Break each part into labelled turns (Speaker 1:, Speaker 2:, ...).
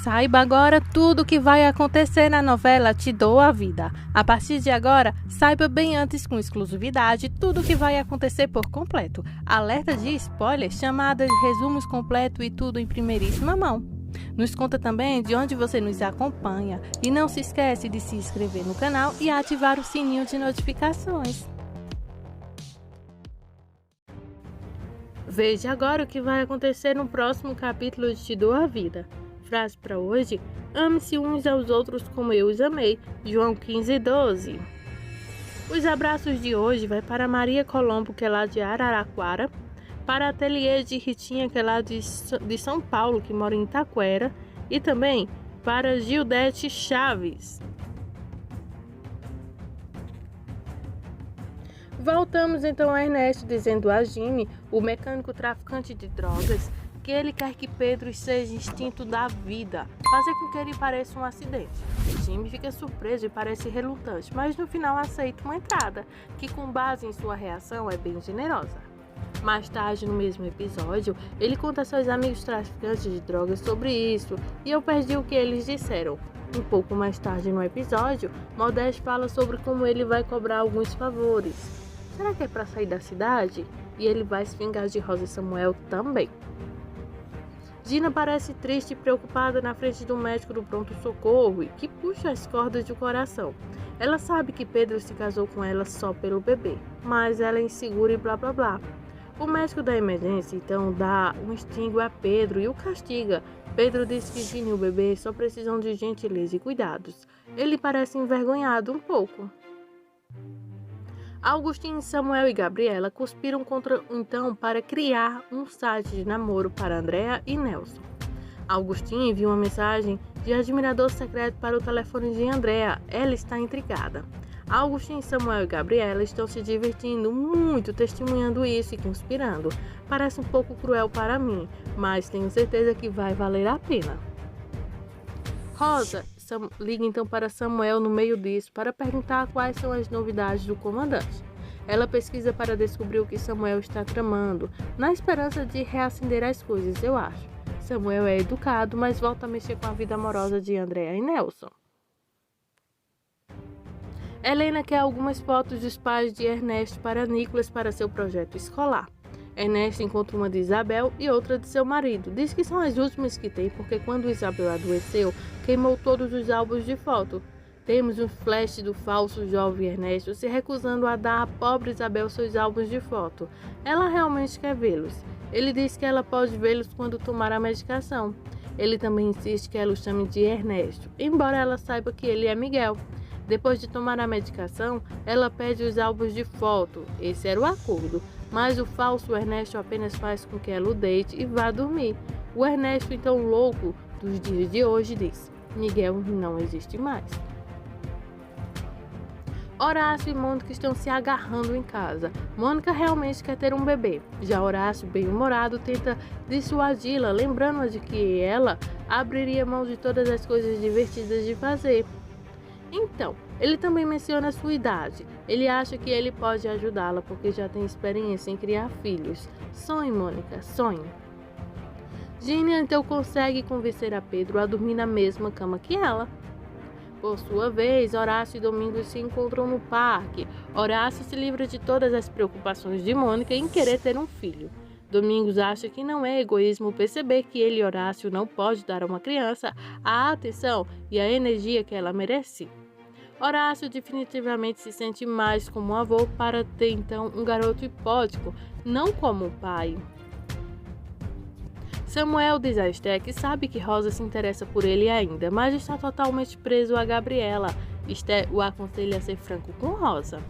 Speaker 1: Saiba agora tudo o que vai acontecer na novela Te Dou a Vida. A partir de agora, saiba bem antes com exclusividade tudo o que vai acontecer por completo. Alerta de spoiler, chamadas, resumos completos e tudo em primeiríssima mão. Nos conta também de onde você nos acompanha e não se esquece de se inscrever no canal e ativar o sininho de notificações. Veja agora o que vai acontecer no próximo capítulo de Te Dou a Vida. Frase para hoje: ame-se uns aos outros como eu os amei. João 15:12. Os abraços de hoje vai para Maria Colombo, que é lá de Araraquara, para a Ateliê de Ritinha, que é lá de São Paulo, que mora em Itaquera, e também para Gildete Chaves. Voltamos então a Ernesto dizendo a Jimmy, o mecânico traficante de drogas, que ele quer que Pedro seja instinto da vida, fazer com que ele pareça um acidente. Jimmy fica surpreso e parece relutante, mas no final aceita uma entrada, que com base em sua reação é bem generosa. Mais tarde no mesmo episódio, ele conta a seus amigos traficantes de drogas sobre isso, e eu perdi o que eles disseram. Um pouco mais tarde no episódio, Modeste fala sobre como ele vai cobrar alguns favores. Será que é para sair da cidade? E ele vai se vingar de Rosa e Samuel também. Gina parece triste e preocupada na frente do médico do pronto-socorro e que puxa as cordas do coração. Ela sabe que Pedro se casou com ela só pelo bebê, mas ela é insegura e blá blá blá. O médico da emergência então dá um estímulo a Pedro e o castiga. Pedro diz que Gina e o bebê só precisam de gentileza e cuidados. Ele parece envergonhado um pouco. Augustinho, Samuel e Gabriela conspiram então para criar um site de namoro para Andréa e Nelson. Augustinho envia uma mensagem de admirador secreto para o telefone de Andréa. Ela está intrigada. Augustinho, Samuel e Gabriela estão se divertindo muito testemunhando isso e conspirando. Parece um pouco cruel para mim, mas tenho certeza que vai valer a pena. Rosa liga então para Samuel no meio disso para perguntar quais são as novidades do comandante. Ela pesquisa para descobrir o que Samuel está tramando, na esperança de reacender as coisas, eu acho. Samuel é educado, mas volta a mexer com a vida amorosa de Andréa e Nelson. Helena quer algumas fotos dos pais de Ernesto para Nicolas para seu projeto escolar. Ernesto encontra uma de Isabel e outra de seu marido. Diz que são as últimas que tem porque quando Isabel adoeceu, queimou todos os álbuns de foto. Temos um flash do falso jovem Ernesto se recusando a dar à pobre Isabel seus álbuns de foto. Ela realmente quer vê-los. Ele diz que ela pode vê-los quando tomar a medicação. Ele também insiste que ela o chame de Ernesto, embora ela saiba que ele é Miguel. Depois de tomar a medicação, ela pede os álbuns de foto. Esse era o acordo. Mas o falso Ernesto apenas faz com que ela o deite e vá dormir. O Ernesto, então louco dos dias de hoje, diz: Miguel não existe mais. Horácio e Mônica estão se agarrando em casa. Mônica realmente quer ter um bebê. Já Horácio, bem-humorado, tenta dissuadi-la, lembrando-a de que ela abriria mão de todas as coisas divertidas de fazer. Então, ele também menciona a sua idade. Ele acha que ele pode ajudá-la porque já tem experiência em criar filhos. Sonhe, Mônica, sonhe. Gina então consegue convencer a Pedro a dormir na mesma cama que ela. Por sua vez, Horácio e Domingos se encontram no parque. Horácio se livra de todas as preocupações de Mônica em querer ter um filho. Domingos acha que não é egoísmo perceber que ele, Horácio, não pode dar a uma criança a atenção e a energia que ela merece. Horácio definitivamente se sente mais como um avô para ter então um garoto hipótico, não como um pai. Samuel diz a Esther que sabe que Rosa se interessa por ele ainda, mas está totalmente preso a Gabriela. Esther o aconselha a ser franco com Rosa.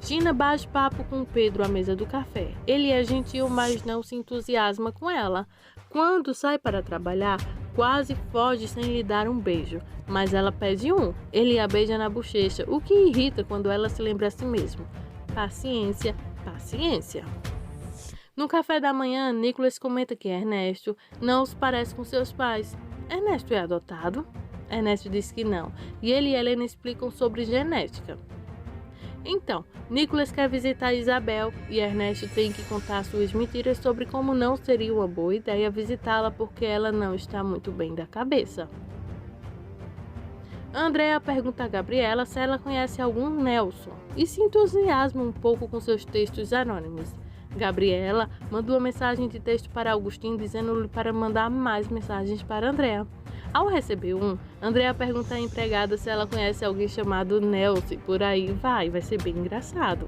Speaker 1: Gina bate papo com Pedro à mesa do café. Ele é gentil, mas não se entusiasma com ela. Quando sai para trabalhar, quase foge sem lhe dar um beijo, mas ela pede um. Ele a beija na bochecha, o que irrita quando ela se lembra a si mesma. Paciência, paciência. No café da manhã, Nicolas comenta que Ernesto não se parece com seus pais. Ernesto é adotado? Ernesto diz que não, e ele e Helena explicam sobre genética. Então, Nicholas quer visitar Isabel e Ernesto tem que contar suas mentiras sobre como não seria uma boa ideia visitá-la porque ela não está muito bem da cabeça. Andrea pergunta a Gabriela se ela conhece algum Nelson e se entusiasma um pouco com seus textos anônimos. Gabriela manda uma mensagem de texto para Augustinho dizendo-lhe para mandar mais mensagens para Andrea. Ao receber Andrea pergunta à empregada se ela conhece alguém chamado Nelson e por aí vai ser bem engraçado.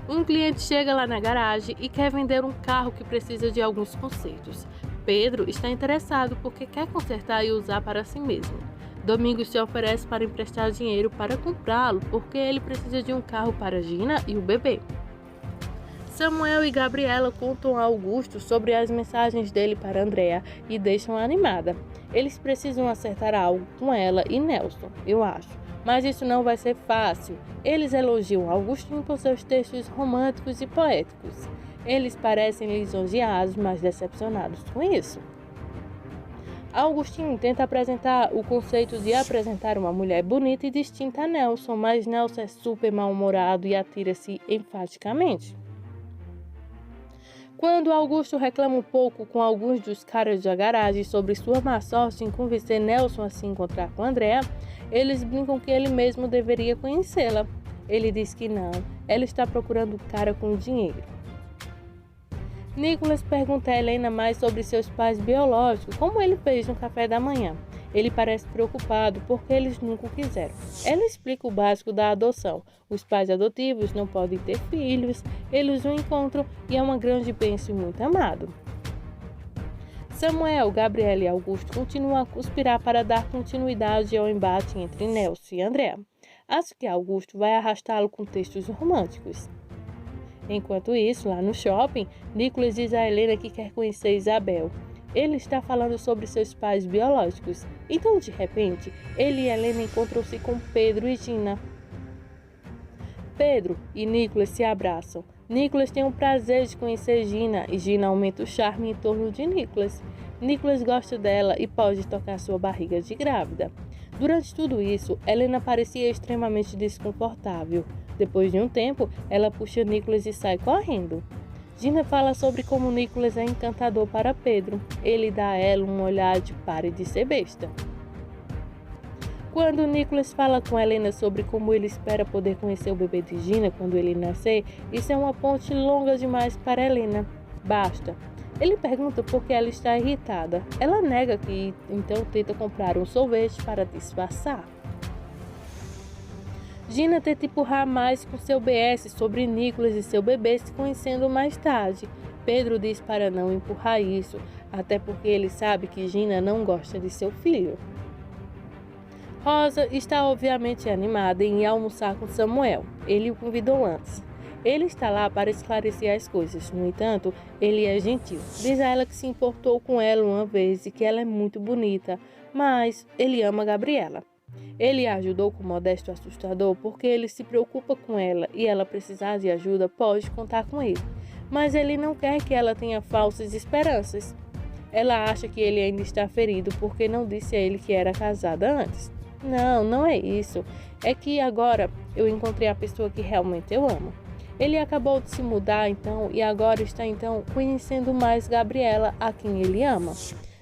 Speaker 1: Um cliente chega lá na garagem e quer vender um carro que precisa de alguns consertos. Pedro está interessado porque quer consertar e usar para si mesmo. Domingos se oferece para emprestar dinheiro para comprá-lo porque ele precisa de um carro para Gina e o bebê. Samuel e Gabriela contam a Augusto sobre as mensagens dele para Andrea e deixam-a animada. Eles precisam acertar algo com ela e Nelson, eu acho. Mas isso não vai ser fácil. Eles elogiam Augustinho por seus textos românticos e poéticos. Eles parecem lisonjeados, mas decepcionados com isso. Augustinho tenta apresentar o conceito de apresentar uma mulher bonita e distinta a Nelson, mas Nelson é super mal-humorado e atira-se enfaticamente. Quando Augusto reclama um pouco com alguns dos caras da garagem sobre sua má sorte em convencer Nelson a se encontrar com Andrea, eles brincam que ele mesmo deveria conhecê-la. Ele diz que não, ela está procurando o cara com dinheiro. Nicholas pergunta a Helena mais sobre seus pais biológicos, como ele fez no café da manhã. Ele parece preocupado porque eles nunca o quiseram. Ela explica o básico da adoção. Os pais adotivos não podem ter filhos, eles o encontram e é uma grande bênção e muito amado. Samuel, Gabriela e Augusto continuam a conspirar para dar continuidade ao embate entre Nelson e Andrea. Acho que Augusto vai arrastá-lo com textos românticos. Enquanto isso, lá no shopping, Nicholas diz a Helena que quer conhecer Isabel. Ele está falando sobre seus pais biológicos. Então, de repente, ele e Helena encontram-se com Pedro e Gina. Pedro e Nicholas se abraçam. Nicholas tem o prazer de conhecer Gina e Gina aumenta o charme em torno de Nicholas. Nicholas gosta dela e pode tocar sua barriga de grávida. Durante tudo isso, Helena parecia extremamente desconfortável. Depois de um tempo, ela puxa Nicholas e sai correndo. Gina fala sobre como Nicholas é encantador para Pedro. Ele dá a ela um olhar de pare de ser besta. Quando Nicholas fala com Helena sobre como ele espera poder conhecer o bebê de Gina quando ele nascer, isso é uma ponte longa demais para Helena. Basta. Ele pergunta por que ela está irritada. Ela nega que então tenta comprar um sorvete para disfarçar. Gina tenta empurrar mais com seu BS sobre Nicholas e seu bebê se conhecendo mais tarde. Pedro diz para não empurrar isso, até porque ele sabe que Gina não gosta de seu filho. Rosa está obviamente animada em ir almoçar com Samuel. Ele o convidou antes. Ele está lá para esclarecer as coisas. No entanto, ele é gentil. Diz a ela que se importou com ela uma vez e que ela é muito bonita, mas ele ama Gabriela. Ele a ajudou com modesto assustador porque ele se preocupa com ela e ela precisar de ajuda pode contar com ele. Mas ele não quer que ela tenha falsas esperanças. Ela acha que ele ainda está ferido porque não disse a ele que era casada antes. Não é isso. É que agora eu encontrei a pessoa que realmente eu amo. Ele acabou de se mudar e agora está conhecendo mais Gabriela, a quem ele ama.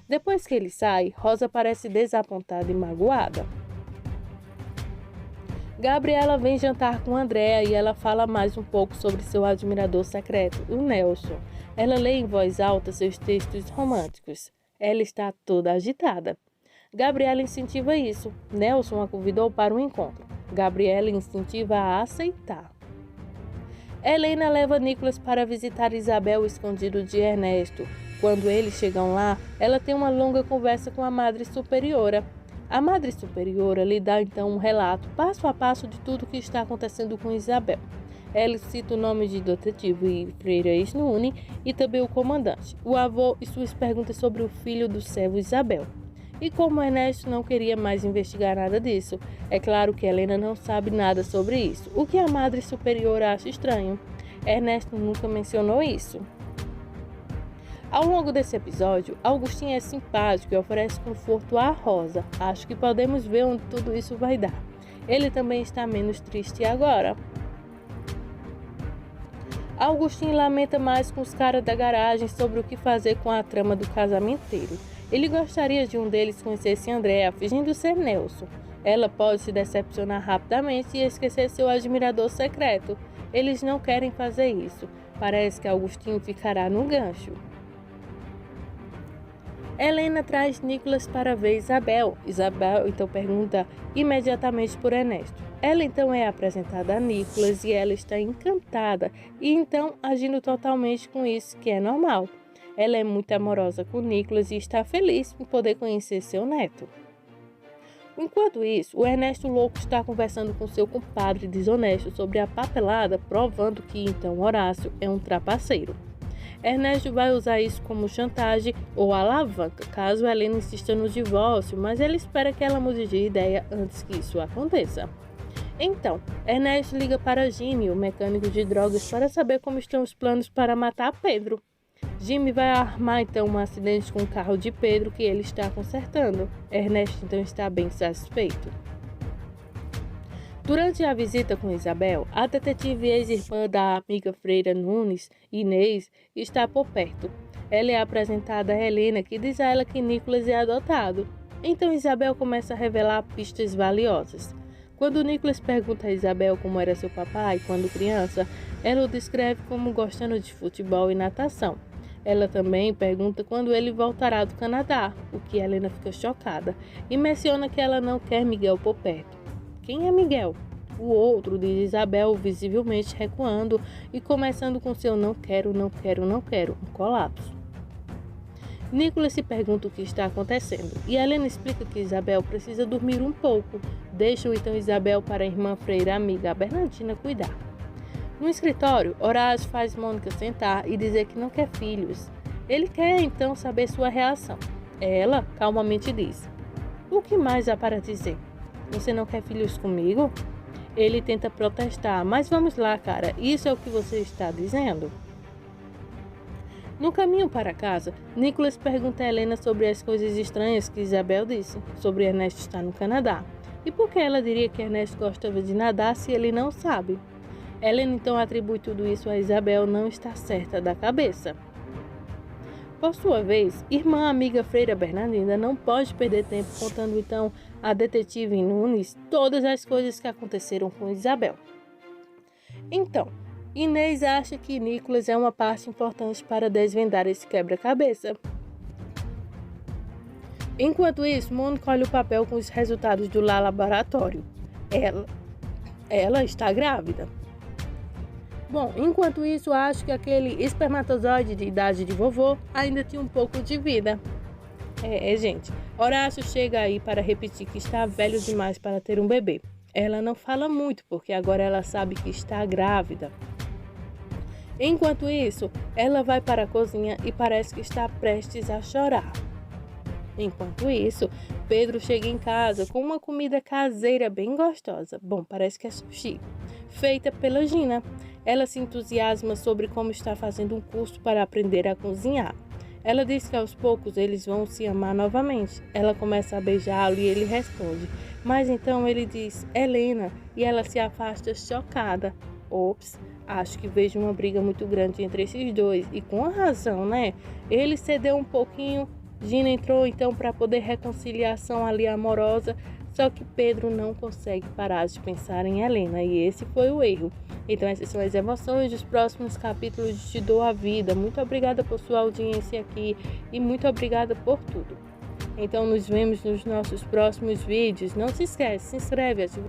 Speaker 1: Depois que ele sai, Rosa parece desapontada e magoada. Gabriela vem jantar com Andrea e ela fala mais um pouco sobre seu admirador secreto, o Nelson. Ela lê em voz alta seus textos românticos. Ela está toda agitada. Gabriela incentiva isso. Nelson a convidou para um encontro. Gabriela incentiva a aceitar. Helena leva Nicholas para visitar Isabel escondido de Ernesto. Quando eles chegam lá, ela tem uma longa conversa com a Madre Superiora. A Madre Superiora lhe dá então um relato passo a passo de tudo o que está acontecendo com Isabel. Ela cita o nome de detetive Freira Snune e também o comandante, o avô e suas perguntas sobre o filho do servo Isabel. E como Ernesto não queria mais investigar nada disso, é claro que Helena não sabe nada sobre isso, o que a Madre Superiora acha estranho. Ernesto nunca mencionou isso. Ao longo desse episódio, Augustinho é simpático e oferece conforto à Rosa. Acho que podemos ver onde tudo isso vai dar. Ele também está menos triste agora. Augustinho lamenta mais com os caras da garagem sobre o que fazer com a trama do casamenteiro. Ele gostaria de um deles conhecesse Andréa, fingindo ser Nelson. Ela pode se decepcionar rapidamente e esquecer seu admirador secreto. Eles não querem fazer isso. Parece que Augustinho ficará no gancho. Helena traz Nicolas para ver Isabel. Isabel então pergunta imediatamente por Ernesto. Ela então é apresentada a Nicolas e ela está encantada e então agindo totalmente com isso, que é normal. Ela é muito amorosa com Nicolas e está feliz por poder conhecer seu neto. Enquanto isso, o Ernesto louco está conversando com seu compadre desonesto sobre a papelada, provando que então Horácio é um trapaceiro. Ernesto vai usar isso como chantagem ou alavanca, caso Helena insista no divórcio, mas ele espera que ela mude de ideia antes que isso aconteça. Então, Ernesto liga para Jimmy, o mecânico de drogas, para saber como estão os planos para matar Pedro. Jimmy vai armar então um acidente com o carro de Pedro que ele está consertando. Ernesto então está bem satisfeito. Durante a visita com Isabel, a detetive e ex-irmã da amiga Freira Nunes, Inês, está por perto. Ela é apresentada a Helena, que diz a ela que Nicolas é adotado. Então Isabel começa a revelar pistas valiosas. Quando Nicolas pergunta a Isabel como era seu papai quando criança, ela o descreve como gostando de futebol e natação. Ela também pergunta quando ele voltará do Canadá, o que Helena fica chocada, e menciona que ela não quer Miguel por perto. Quem é Miguel? O outro, diz Isabel, visivelmente recuando e começando com seu não quero, não quero, não quero, um colapso. Nicolas se pergunta o que está acontecendo e Helena explica que Isabel precisa dormir um pouco. Deixam então Isabel para a irmã Freira amiga, a Bernardina, cuidar. No escritório, Horácio faz Mônica sentar e dizer que não quer filhos. Ele quer então saber sua reação. Ela calmamente diz: "O que mais há para dizer? Você não quer filhos comigo?" Ele tenta protestar, mas vamos lá, cara, isso é o que você está dizendo? No caminho para casa, Nicolas pergunta a Helena sobre as coisas estranhas que Isabel disse, sobre Ernesto estar no Canadá. E por que ela diria que Ernesto gostava de nadar se ele não sabe? Helena então atribui tudo isso a Isabel não estar certa da cabeça. Por sua vez, irmã amiga Freira Bernardina não pode perder tempo contando então a detetive Nunes todas as coisas que aconteceram com Isabel. Então, Inês acha que Nicolas é uma parte importante para desvendar esse quebra-cabeça. Enquanto isso, Mônica olha o papel com os resultados do laboratório. Ela está grávida. Bom, enquanto isso, acho que aquele espermatozoide de idade de vovô ainda tinha um pouco de vida. Gente, Horácio chega aí para repetir que está velho demais para ter um bebê. Ela não fala muito, porque agora ela sabe que está grávida. Enquanto isso, ela vai para a cozinha e parece que está prestes a chorar. Enquanto isso, Pedro chega em casa com uma comida caseira bem gostosa. Bom, parece que é sushi, feita pela Gina. Ela se entusiasma sobre como está fazendo um curso para aprender a cozinhar. Ela diz que aos poucos eles vão se amar novamente. Ela começa a beijá-lo e ele responde. Mas então ele diz, Helena, e ela se afasta chocada. Ops, acho que vejo uma briga muito grande entre esses dois. E com a razão, né? Ele cedeu um pouquinho, Gina entrou então para poder reconciliação ali amorosa. Só que Pedro não consegue parar de pensar em Helena e esse foi o erro. Então essas são as emoções dos próximos capítulos de Te Dou a Vida. Muito obrigada por sua audiência aqui e muito obrigada por tudo. Então nos vemos nos nossos próximos vídeos. Não se esquece, se inscreve, ativa